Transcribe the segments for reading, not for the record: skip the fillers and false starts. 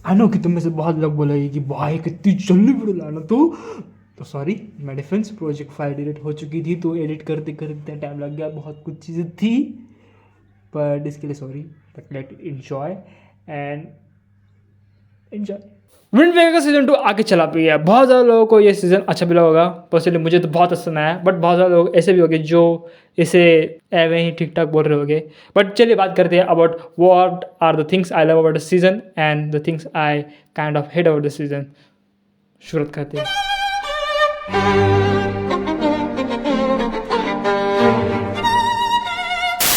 I know कि तुम में से बहुत लोग बोलेंगे कि भाई कितनी जल्दी वीडियो लाना तो सॉरी, मैं डिफेंस प्रोजेक्ट फाइल डिलीट हो चुकी थी तो एडिट करते करते टाइम लग गया, बहुत कुछ चीज़ें थी, बट इसके लिए sorry, but let enjoy and enjoy. Wind waker का सीजन 2 आके चला भी है। बहुत ज़्यादा लोगों को ये सीज़न अच्छा भी लगा होगा, पर्सनली मुझे तो बहुत पसंद आया, बट बहुत ज़्यादा लोग ऐसे भी होंगे जो इसे एवं ही ठीक ठाक बोल रहे होंगे। बट चलिए बात करते हैं about what are the things I love about the season and the things I kind of hate about the season. शुरुआत करते हैं।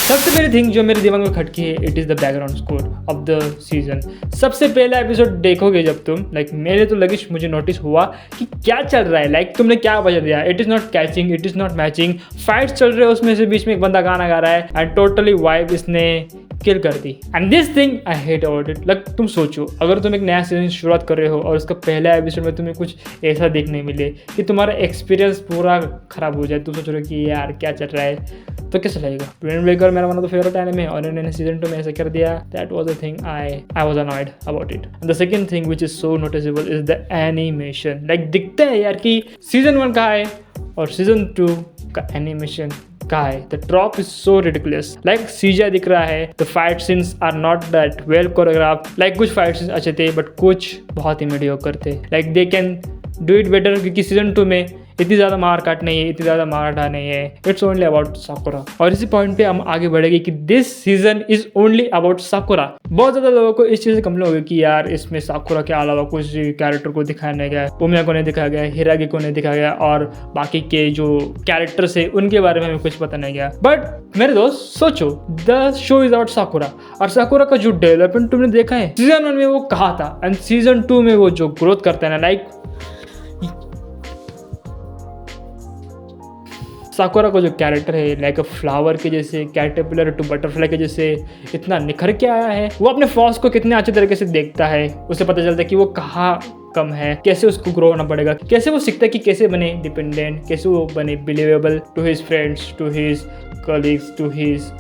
सबसे पहली थिंग जो मेरे दिमाग में खटकी है, it is the background score of the season. सबसे पहला एपिसोड देखोगे जब तुम, लाइक मेरे तो लगे मुझे नोटिस हुआ कि क्या चल रहा है, लाइक तुमने क्या बजा दिया, it is not catching, it is not matching, fights चल रहे हैं उसमें से बीच में एक बंदा गाना गा रहा है एंड टोटली वाइब इसने किल कर दी। And this thing I hate about it. Like तुम सोचो, अगर तुम एक नया सीजन शुरुआत कर रहे हो और उसका पहला एपिसोड में तुम्हें कुछ ऐसा देखने मिले कि तुम्हारा एक्सपीरियंस पूरा खराब हो जाए, तुम सोच रहे हो कि यार क्या चल रहा है, तो कैसे लगेगा। विंड वेकर मेरा one of the favourite anime और इन्होंने सीजन 2 में ऐसा कर दिया, that was the thing I was annoyed about it. And the second thing which is so noticeable is the animation. Like दिखता है यार कि सीजन 1 कहाँ है और सीजन 2 का एनिमेशन कहाँ है। The drop is so ridiculous. Like सीजा दिख रहा है, the fight scenes are not that well choreographed. Like कुछ फाइट सीन्स अच्छे थे बट कुछ बहुत ही मीडियोकर थे। Like they can do it better, क्योंकि सीजन 2 में इतनी ज़्यादा मार काट नहीं है, इतनी ज़्यादा मार ढा नहीं है, इट्स ओनली अबाउट साकुरा। और इसी पॉइंट पे हम आगे बढ़ेंगे कि this season is only about साकुरा। बहुत ज़्यादा लोगों को इस चीज़ से कंप्लेन होगी कि यार इसमें साकुरा के अलावा कुछ कैरेक्टर को दिखाया नहीं गया, उमिया को नहीं दिखाया गया, हिरागी को नहीं दिखाया गया और बाकी के जो कैरेक्टर्स है उनके बारे में हमें कुछ पता नहीं गया। बट मेरे दोस्त सोचो, द शो इज अबाउट साकुरा और साकुरा का जो डेवलपमेंट तुमने देखा है सीजन 1 में वो कहा था एंड सीजन 2 में वो जो ग्रोथ करता है ना, लाइक साकुरा का जो कैरेक्टर है लाइक अ फ्लावर के जैसे, कैटरपिलर टू बटरफ्लाई के जैसे इतना निखर के आया है। वो अपने फॉस को कितने अच्छे तरीके से देखता है, उससे पता चलता है कि वो कहाँ कम है, कैसे उसको ग्रो होना पड़ेगा, कैसे वो सीखता है कि कैसे बने डिपेंडेंट, कैसे वो बने believable to his friends, to his colleagues, to his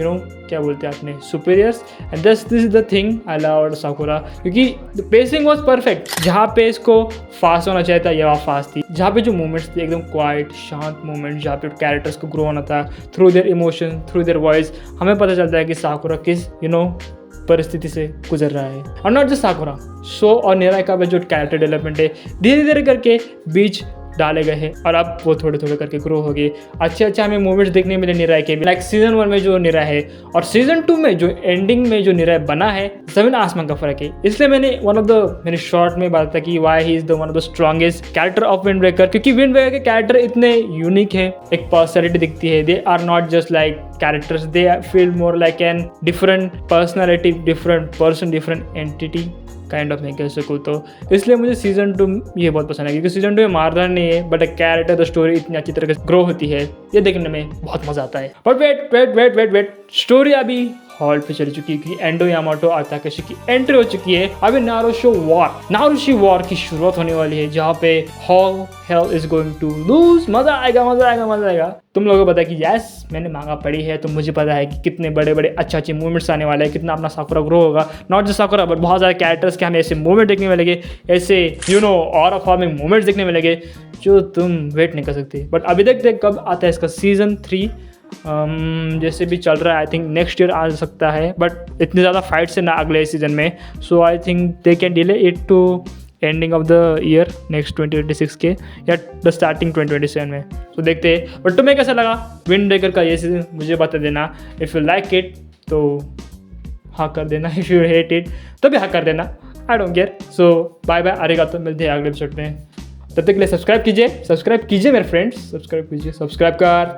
क्या बोलते हैं आपने superiors. And this is the thing I love about Sakura, क्योंकि द पेसिंग वाज परफेक्ट। जहाँ पे इसको फास्ट होना चाहिए था ये फास्ट थी, जहाँ पे जो मूवमेंट्स थे एकदम क्वाइट शांत मूवमेंट, जहाँ पे कैरेक्टर्स को ग्रो होना था through their emotion, through their voice, हमें पता चलता है कि साकुरा किस परिस्थिति से गुजर रहा है। और नॉट जस्ट साकुरा, शो और निराय का जो कैरेक्टर डेवलपमेंट है धीरे धीरे करके बीच डाले गए हैं और अब वो थोड़े थोड़े करके ग्रो हो गए। अच्छे हमें मूवमेंट्स देखने मिले निराय के भी, लाइक सीजन 1 में जो निराय है और सीजन 2 में जो एंडिंग में जो निराय बना है, जमीन आसमान का फर्क है। इसलिए मैंने मेरे शॉर्ट में बात था कि why he is the one of the strongest character of Wind Waker, क्योंकि विंड वेकर के कैरेक्टर इतने यूनिक है, एक पर्सनैलिटी दिखती है, they are not just like characters, they feel more like an different personality, different person, different entity kind of मैं कह सकूँ तो। इसलिए मुझे सीजन 2 ये बहुत पसंद है, क्योंकि सीजन 2 में मारधार नहीं है बट कैरेक्टर द स्टोरी इतनी अच्छी तरह से ग्रो होती है, ये देखने में बहुत मजा आता है। बट वेट, स्टोरी अभी हॉल्ट पे चली चुकी है कि एंडो यामाटो आताकेशी की एंट्री हो चुकी है। अभी नारुशी वॉर की शुरुआत होने वाली है, जहाँ पे whole hell is going to lose. मजा आएगा। तुम लोगों को पता है कि यस मैंने मांगा पढ़ी है, तो मुझे पता है कि कितने बड़े बड़े अच्छे मूवमेंट्स आने वाले हैं, कितना अपना साकुरा ग्रो होगा। नॉट जस्ट साकुरा बट बहुत सारे कैरेक्टर्स के हमें ऐसे मूवमेंट देखने मिलेंगे, ऐसे और फॉर्मिंग मूवमेंट्स देखने मिलेंगे जो तुम वेट नहीं कर सकते। बट अभी देखते कब आता है इसका सीजन 3। जैसे भी चल रहा है आई थिंक नेक्स्ट ईयर आ सकता है, बट इतनी ज़्यादा फाइट्स है ना अगले सीजन में, so I think they can delay it to ending of the year next 2026 के या द स्टार्टिंग 2027 में। तो देखते हैं। बट तुम्हें कैसा लगा विंड वेकर का ये सीजन, मुझे बता देना। इफ़ यू लाइक इट तो हाँ कर देना, इफ़ यू हेट इट तो भी हाँ कर देना, I don't care. So bye आरिगातो, मिलते हैं अगले एपिसोड में। तब तक के लिए सब्सक्राइब कीजिए मेरे फ्रेंड्स, सब्सक्राइब कर।